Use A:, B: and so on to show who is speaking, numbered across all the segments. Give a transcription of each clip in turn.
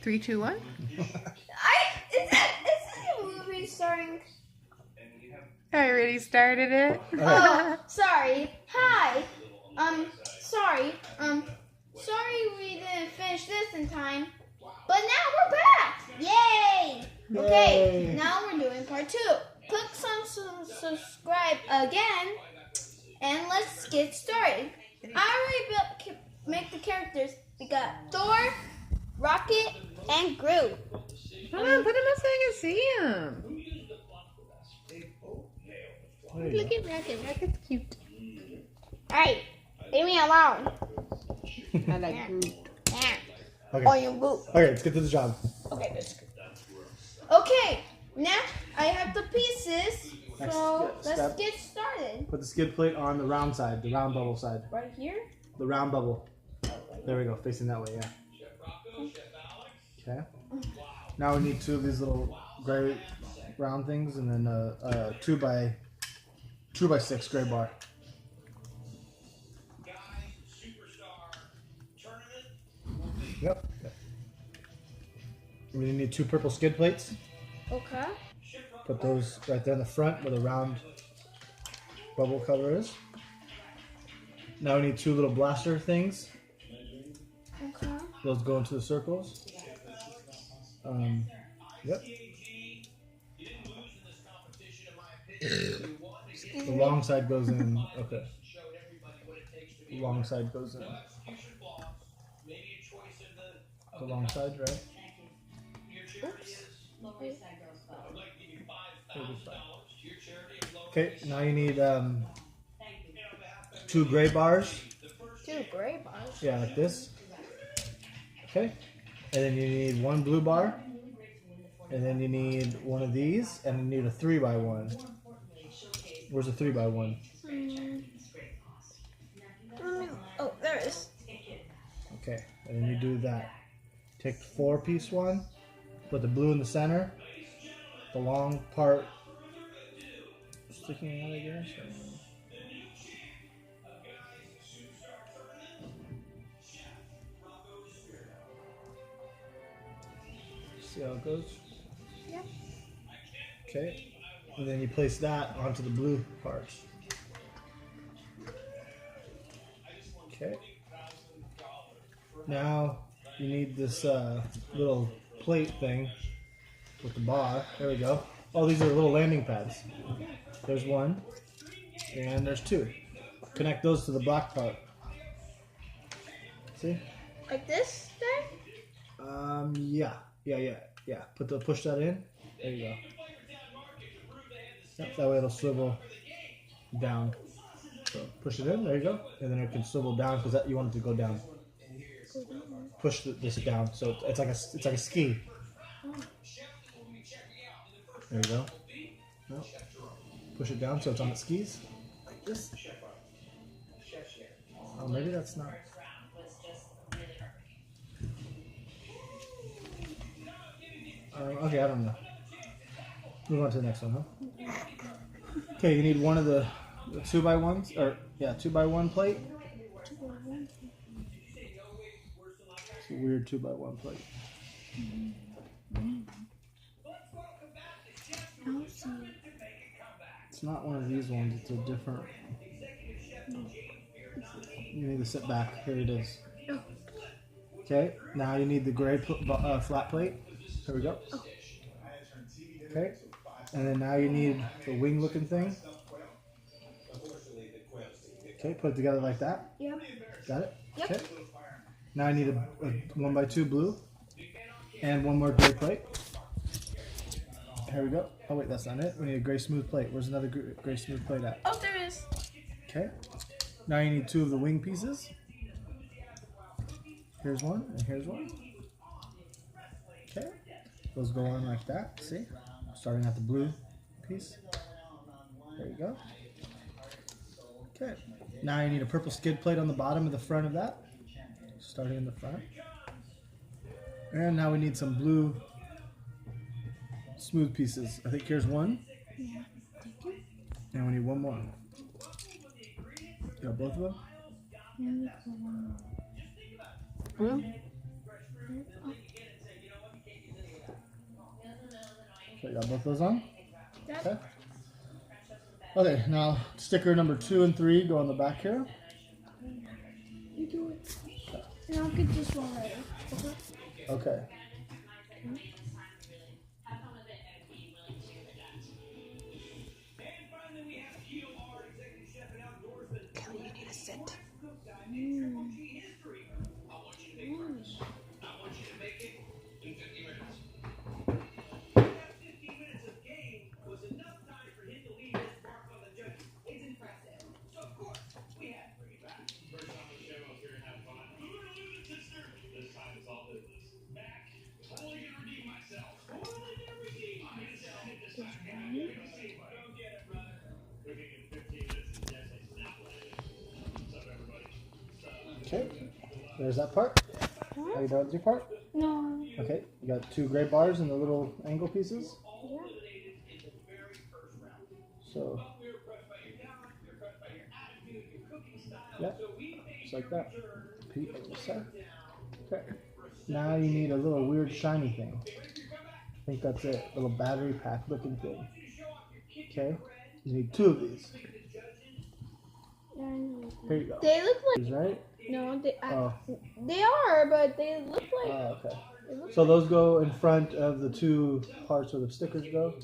A: 3, 2, 1.
B: Is this a movie starring?
A: I already started it.
B: Oh, sorry. Hi. Sorry. Sorry we didn't finish this in time. But now we're back. Yay! Okay, now we're doing part 2. Click subscribe again, and let's get started. I already make the characters. We got Thor, Rocket, and Groot.
A: Come on, put him up so I can see him. Look at Rocket. Rocket's cute.
B: Alright, leave me alone.
A: I like Groot.
B: Okay. Oh, you Groot.
C: Okay, let's get to the job.
B: Okay, let's go. Okay, now I have the pieces. So let's get started.
C: Put the skid plate on the round side, the round bubble side.
B: Right here?
C: The round bubble. There we go, facing that way, yeah. Okay. Now we need 2 of these little gray round things, and then a 2 by 6 gray bar. Yep. We need 2 purple skid plates.
B: Okay.
C: Put those right there in the front where the round bubble cover is. Now we need 2 little blaster things.
B: Okay.
C: Those go into the circles. Yep. The long side goes in. Okay. The long side goes in. The long side, right?
B: Oops.
C: Okay, now you need 2 gray bars.
B: 2 gray bars.
C: Yeah, like this. Okay. And then you need 1 blue bar. And then you need 1 of these. And you need a 3 by 1. Where's the 3 by 1?
B: Oh, there it is.
C: Okay, and then you do that. Take the 4-piece one. Put the blue in the center. The long part sticking out, I guess. See how it goes?
B: Yeah.
C: Okay. And then you place that onto the blue parts. Okay. Now you need this little plate thing with the bar. There we go. Oh, these are little landing pads. There's 1, and there's 2. Connect those to the black part. See?
B: Like this thing?
C: Yeah. Push that in. There you go. Yep, that way it'll swivel down. So push it in. There you go. And then it can swivel down because you want it to go down. Push this down, so it's like a ski. There you go. No. Push it down so it's on its skis. Like this. Oh, maybe that's not. Okay, I don't know. Move on to the next one, huh? Okay, you need 1 of the 2 by 1s, or yeah, 2 by 1 plate. It's a weird 2 by 1 plate. It's not one of these ones. It's a different. You need to sit back. Here it is. Okay. Now you need the gray flat plate. Here we go. Okay. And then now you need the wing-looking thing. Okay. Put it together like that.
B: Yep.
C: Got it.
B: Yep.
C: Okay. Now I need a 1 by 2 blue and 1 more gray plate. Here we go. Oh wait, that's not it. We need a gray smooth plate. Where's another gray smooth plate at?
B: Oh, there it is.
C: Okay. Now you need 2 of the wing pieces. Here's 1 and here's 1. Okay. Those go on like that. See? Starting at the blue piece. There you go. Okay. Now you need a purple skid plate on the bottom of the front of that. Starting in the front. And now we need some blue smooth pieces. I think here's 1.
B: Yeah. Thank you.
C: And we need 1 more. You got both of them?
B: Yeah, we got 1 more.
A: Blue?
C: So you got both those on?
B: Yep.
C: Okay. Okay, now sticker number 2 and 3 go on the back here.
B: You do it. And I'll get this one ready. Okay.
C: Okay.
A: Kelly, you need to sit.
C: Okay. There's that part. Are you done with your part?
B: No.
C: Okay. You got 2 gray bars and the little angle pieces.
B: Yeah.
C: So. Yeah. Just like that. Repeat what you said. Okay. Now you need a little weird shiny thing. I think that's it. A little battery pack looking thing. Okay. You need 2 of these. Here you go.
B: They look like
C: These, right?
B: no,
C: Oh.
B: they are, but they look like.
C: Oh, okay.
B: They look
C: So those go in front of the 2 parts where the stickers go.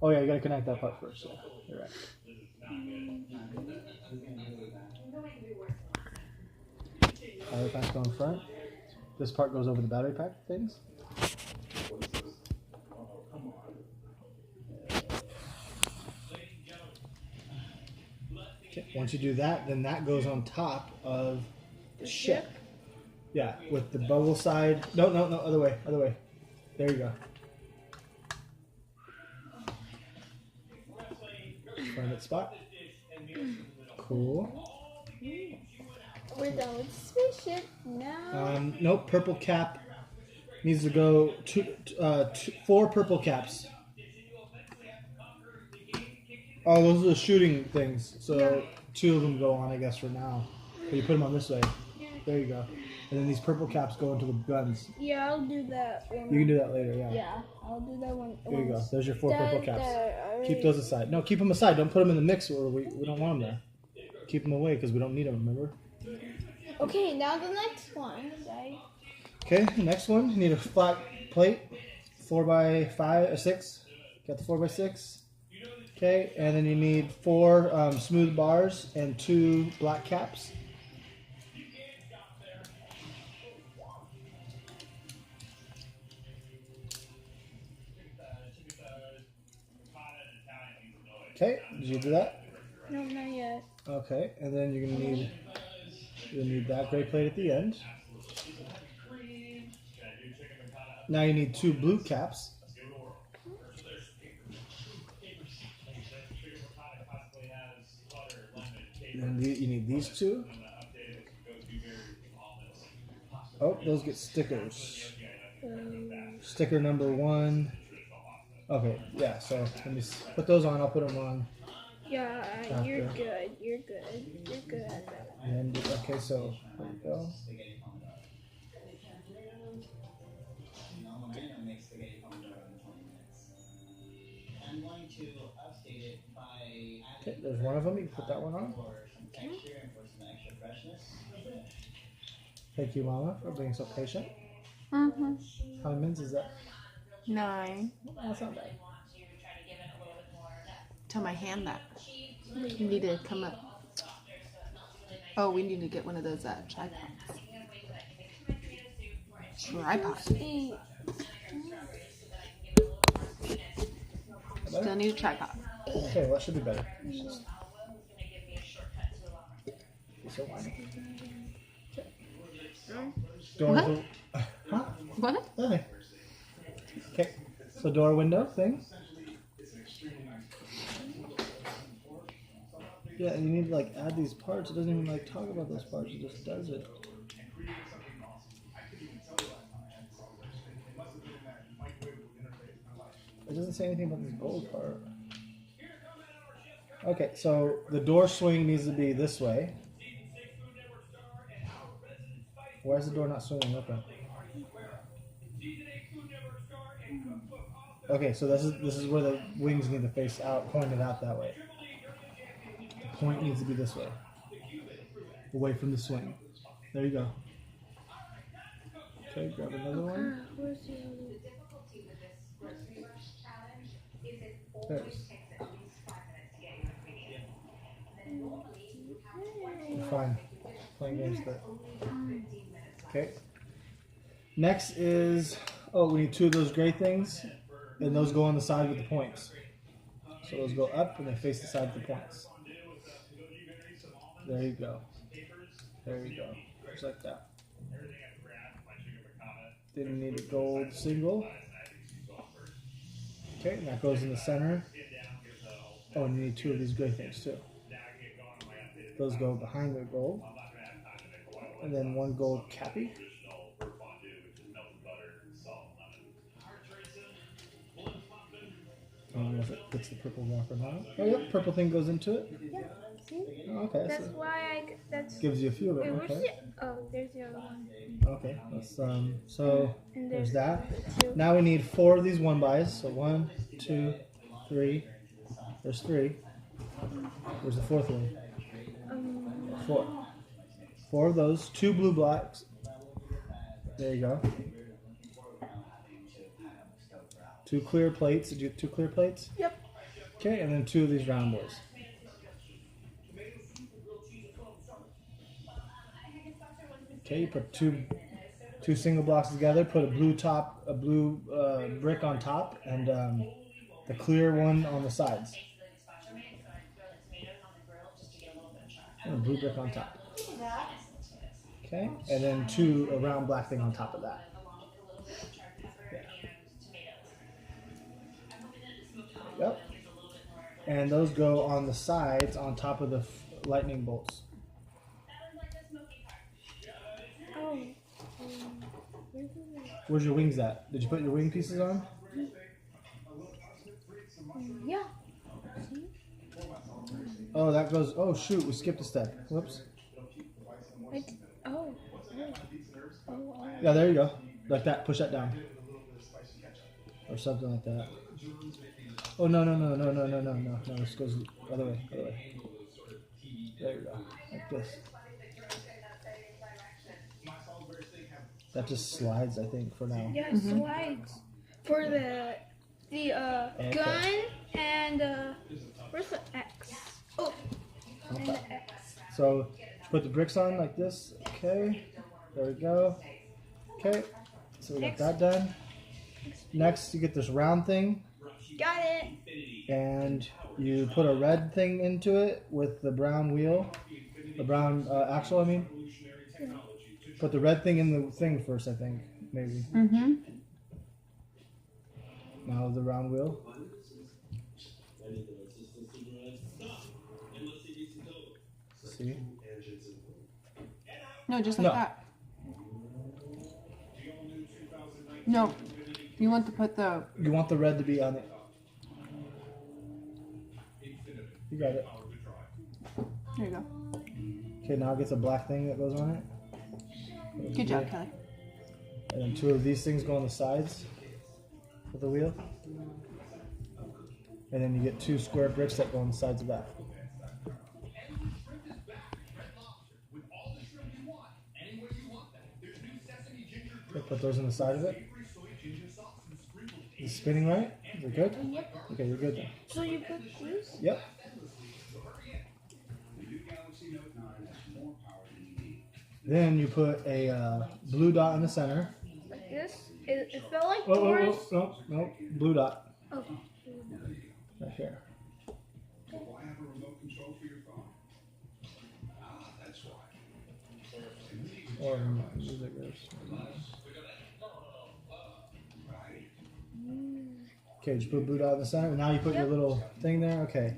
C: Oh yeah, you gotta connect that part first. Yeah, you're right. Battery pack go in front. This part goes over the battery pack things. Okay. Once you do that, then that goes on top of the ship. Yeah, with the bubble side. No, other way, other way. There you go. Find that spot. Cool.
B: We're done with the spaceship now.
C: Nope, purple cap needs to go 4 purple caps. Oh, those are the shooting things. So 2 of them go on, I guess, for now. But you put them on this way. There you go. And then these purple caps go into the guns.
B: Yeah, I'll do that.
C: You can do that later, yeah.
B: Yeah, I'll do that one.
C: There you go. There's your 4 purple caps.
B: Already.
C: Keep those aside. No, keep them aside. Don't put them in the mix, or we don't want them there. Keep them away because we don't need them, remember?
B: Okay, now the next one, guys.
C: Okay, next one. You need a flat plate, 4x5 or 6. Got the 4x6. Okay, and then you need 4 smooth bars and 2 black caps. Okay, did you do that?
B: No, not yet.
C: Okay, and then you're gonna need that gray plate at the end. Now you need 2 blue caps. And you need these 2. Oh, those get stickers. Sticker number 1. Okay, yeah, so let me put those on. I'll put them on.
B: Yeah,
C: After.
B: you're good. You're good. You're good at that.
C: And okay, so there you go. Okay, there's one of them. You can put that one on. Thank you, Mama, for being so patient. How many minutes is that?
A: 9.
C: That's not bad.
A: Tell my hand that. You need to come up. Oh, we need to get one of those tripods. Tripod. Still need a tripod.
C: Okay, well, that should be better. It's just... So whiny.
A: What?
C: Huh?
A: What?
C: Nothing. Okay, so door window thing. Yeah, and you need to like add these parts. It doesn't even like talk about those parts. It just does it. It doesn't say anything about this gold part. Okay, so the door swing needs to be this way. Why is the door not swinging open? Okay, so this is where the wings need to face out, pointed out that way. The point needs to be this way, away from the swing. There you go. Okay, grab another one.
B: Where's the other?
C: There's. You're fine. Playing games there. Okay. Next is, we need 2 of those gray things, and those go on the side with the points. So those go up and they face the side with the points. There you go. There you go. Just like that. Then you need a gold single. Okay, and that goes in the center. Oh, and you need 2 of these gray things too. Those go behind the gold. And then 1 gold cappy. I don't know if it puts the purple wrapper on. Oh, yeah, purple thing goes into it.
B: Yeah. See?
C: Oh, okay.
B: That's
C: So
B: why that's.
C: gives you a few of them.
B: Wait,
C: Okay.
B: there's the other one.
C: Okay. That's so
B: And
C: there's that.
B: two.
C: Now we need 4 of these 1-bys. So 1, 2, 3. There's 3. Where's the 4th one? 4. 4 of those. 2 blue blacks. There you go. 2 clear plates. Did you get 2 clear plates?
B: Yep.
C: Okay, and then 2 of these round boys. Okay, you put two single blocks together. Put a blue brick on top, and the clear one on the sides. And a blue brick on top. Okay, and then a round black thing on top of that. Yeah. Yep. And those go on the sides on top of the lightning bolts.
B: Oh.
C: Where's your wings at? Did you put your wing pieces on?
B: Yeah.
C: Oh, that goes. Oh, shoot, we skipped a step. Whoops. Yeah, there you go. Like that. Push that down. Or something like that. Oh, no. No, this goes the other way. There you go. Like this. That just slides, I think, for now.
B: Yeah, it slides. For the gun and where's the X? Oh, and
C: Okay.
B: the X.
C: So, put the bricks on like this. Okay. There we go. Okay. So we got that done. Next, you get this round thing.
B: Got it.
C: And you put a red thing into it with the brown wheel. The brown axle, I mean. Put the red thing in the thing first, I think. Maybe.
A: Mm-hmm.
C: Now the round wheel. See?
A: No, just like
C: No.
A: that. No, you want to put the.
C: You want the red to be on it. You got it.
A: There you go.
C: Okay, now it gets a black thing that goes on it.
A: Good job, Kelly.
C: And then 2 of these things go on the sides of the wheel. And then you get 2 square bricks that go on the sides of that. Okay, put those on the side of it. Is it spinning right? Is it good?
B: Yep.
C: Okay, you're good then.
B: So you put these?
C: Yep. Then you put a blue dot in the center.
B: Like this? It felt like
C: Oh,
B: doors.
C: no, blue dot.
B: Oh.
C: Right here. Or music goes. Okay, just put blue dot in the center. Now you put your little thing there. Okay.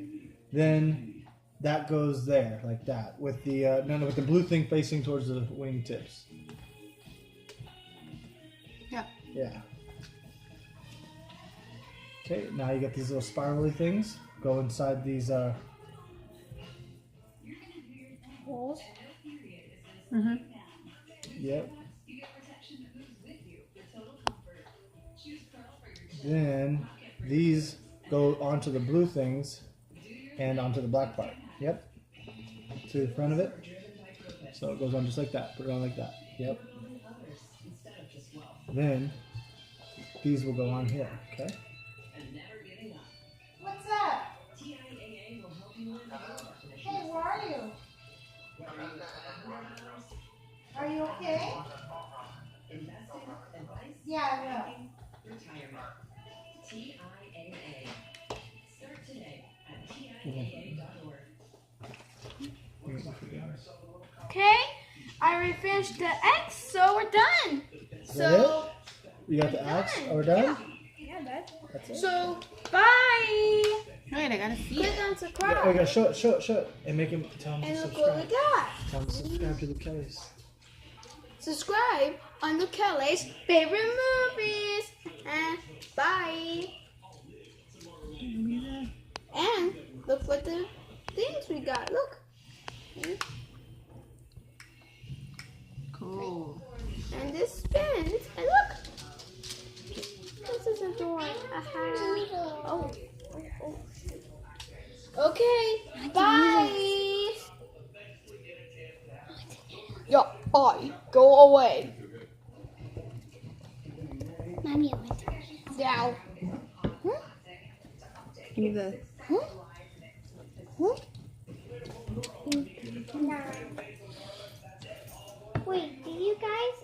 C: Then that goes there, like that, with the with the blue thing facing towards the wing tips.
A: Yeah.
C: Yeah. Okay, now you get these little spirally things. Go inside these
B: Holes.
A: Mm-hmm.
C: Yep. Then these go onto the blue things and onto the black part. Yep. To the front of it. So it goes on just like that. Put it on like that. Yep. Then these will go on here. Okay.
B: What's up? Hey, where are you? Are you okay? Yeah, I will. Okay, I finished the X, so we're done. So
C: you got the axe? Oh, we're done?
B: yeah,
C: That's it.
B: so bye.
A: Wait, I gotta see
B: Click
A: it.
B: on subscribe.
C: Yeah, okay, show it. And make him tell him to
B: And look what we
C: subscribe.
B: got.
C: Tell him to subscribe to Lukeles.
B: Subscribe on Lukeles' favorite movies. And bye. And look what the things we got. Look.
A: Cool.
B: And this spins. And look. This is a door. Aha. Oh. Okay. Bye. Yeah, bye. Go away.
D: Mommy, I went to
B: Now.
A: Give me the.
D: Wait, do you guys,